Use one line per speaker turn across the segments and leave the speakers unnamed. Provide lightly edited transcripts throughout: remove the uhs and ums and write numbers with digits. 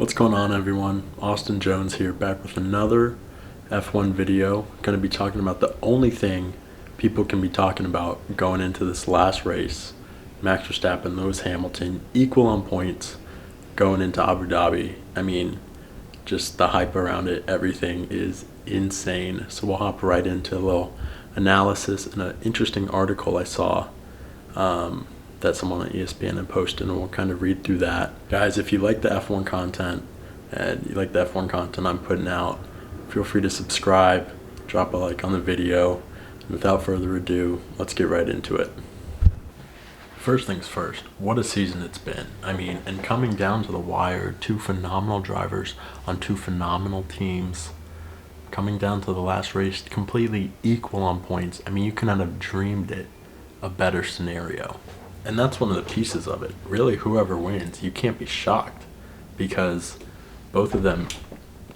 What's going on, everyone? Austin Jones here, back with another F1 video. Going to be talking about the only thing people can be talking about going into this last race. Max Verstappen and Lewis Hamilton equal on points going into Abu Dhabi. I mean, just the hype around it, everything is insane. So we'll hop right into a little analysis and an interesting article I saw that someone on ESPN had posted, and we'll kind of read through that. Guys, if you like the F1 content and you like the F1 content I'm putting out, feel free to subscribe, drop a like on the video, and without further ado, let's get right into it. First things first, what a season it's been. I mean, and coming down to the wire, two phenomenal drivers on two phenomenal teams, coming down to the last race, completely equal on points. I mean, you couldn't have dreamed it a better scenario. And that's one of the pieces of it. Really, whoever wins, you can't be shocked, because both of them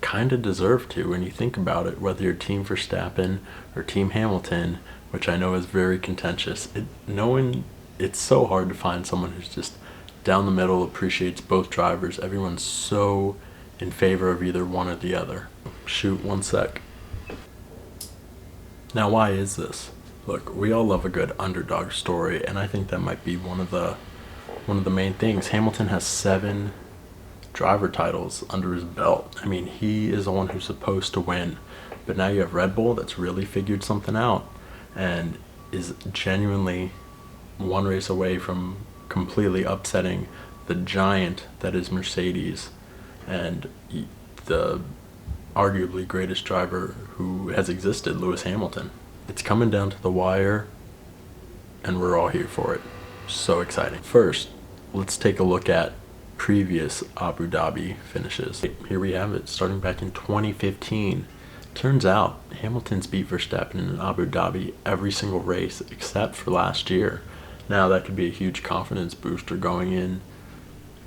kind of deserve to when you think about it, whether you're Team Verstappen or Team Hamilton, which I know is very contentious. It's so hard to find someone who's just down the middle, appreciates both drivers. Everyone's so in favor of either one or the other. Shoot, one sec. Now, why is this? Look, we all love a good underdog story, and I think that might be one of the main things. Hamilton has 7 driver titles under his belt. I mean, he is the one who's supposed to win. But now you have Red Bull that's really figured something out and is genuinely one race away from completely upsetting the giant that is Mercedes and the arguably greatest driver who has existed, Lewis Hamilton. It's coming down to the wire, and we're all here for it. So exciting. First, let's take a look at previous Abu Dhabi finishes. Here we have it, starting back in 2015. Turns out Hamilton's beat Verstappen in Abu Dhabi every single race except for last year. Now that could be a huge confidence booster going in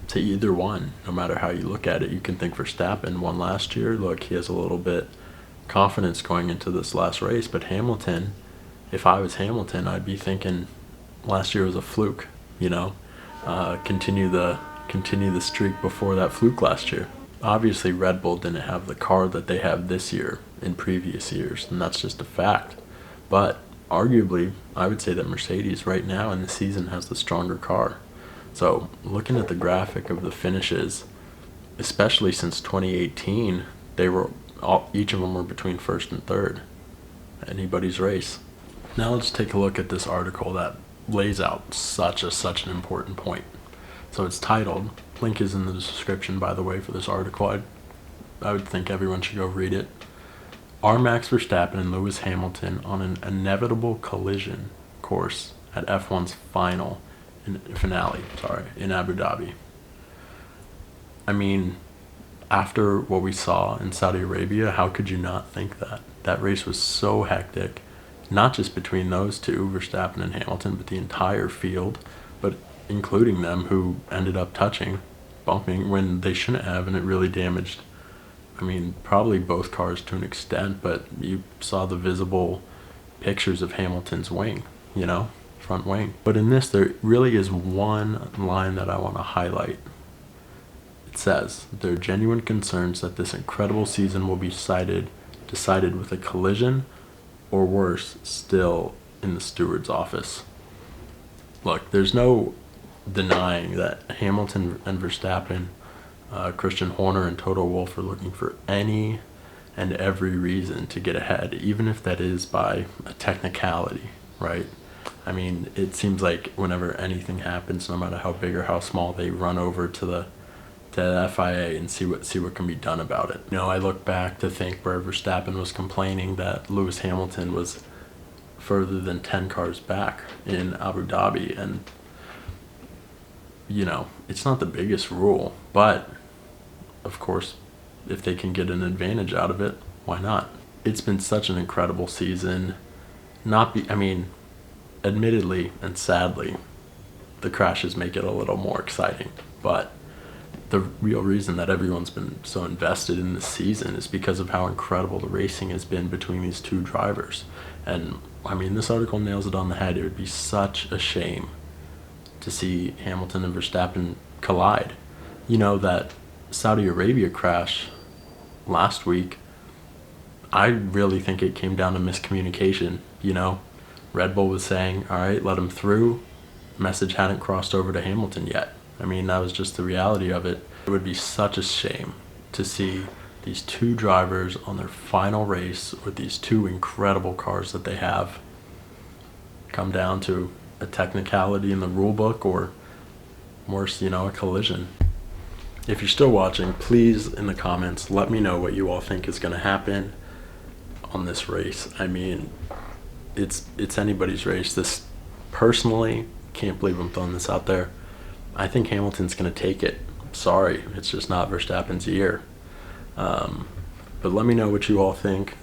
to either one. No matter how you look at it, you can think Verstappen won last year. Look, he has a little bit confidence going into this last race, but Hamilton, if I was Hamilton, I'd be thinking last year was a fluke, continue the streak before that fluke last year. Obviously Red Bull didn't have the car that they have this year in previous years, and that's just a fact. But arguably, I would say that Mercedes right now in the season has the stronger car. So looking at the graphic of the finishes, especially since 2018, each of them were between first and third. Anybody's race. Now let's take a look at this article that lays out such an important point. So it's titled, link is in the description by the way for this article. I would think everyone should go read it. Are Max Verstappen and Lewis Hamilton on an inevitable collision course at F1's finale in Abu Dhabi? I mean, after what we saw in Saudi Arabia, how could you not think that? That race was so hectic, not just between those two, Verstappen and Hamilton, but the entire field, but including them who ended up bumping when they shouldn't have, and it really damaged, probably both cars to an extent, but you saw the visible pictures of Hamilton's wing, front wing. But in this, there really is one line that I want to highlight. It says, there are genuine concerns that this incredible season will be decided with a collision, or worse still, in the steward's office. Look, there's no denying that Hamilton and Verstappen, Christian Horner and Toto Wolff are looking for any and every reason to get ahead, even if that is by a technicality, right? I mean, it seems like whenever anything happens, no matter how big or how small, they run over to the FIA and see what can be done about it. I look back to think where Verstappen was complaining that Lewis Hamilton was further than 10 cars back in Abu Dhabi, and it's not the biggest rule, but of course if they can get an advantage out of it, why not? It's been such an incredible season. Admittedly and sadly, the crashes make it a little more exciting, but the real reason that everyone's been so invested in this season is because of how incredible the racing has been between these two drivers. And this article nails it on the head. It would be such a shame to see Hamilton and Verstappen collide. That Saudi Arabia crash last week, I really think it came down to miscommunication. Red Bull was saying, all right, let him through. Message hadn't crossed over to Hamilton yet. I mean, that was just the reality of it. It would be such a shame to see these two drivers on their final race with these two incredible cars that they have come down to a technicality in the rule book, or worse, a collision. If you're still watching, please in the comments let me know what you all think is going to happen on this race. I mean, it's anybody's race. This, personally, can't believe I'm throwing this out there, I think Hamilton's going to take it. Sorry, it's just not Verstappen's year. But let me know what you all think.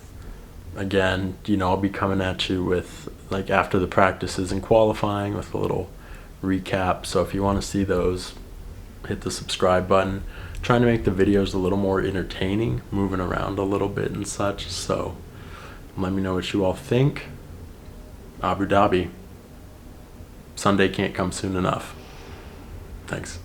Again, I'll be coming at you with, like, after the practices and qualifying, with a little recap. So if you want to see those, hit the subscribe button. Trying to make the videos a little more entertaining, moving around a little bit and such. So let me know what you all think. Abu Dhabi. Sunday can't come soon enough. Thanks.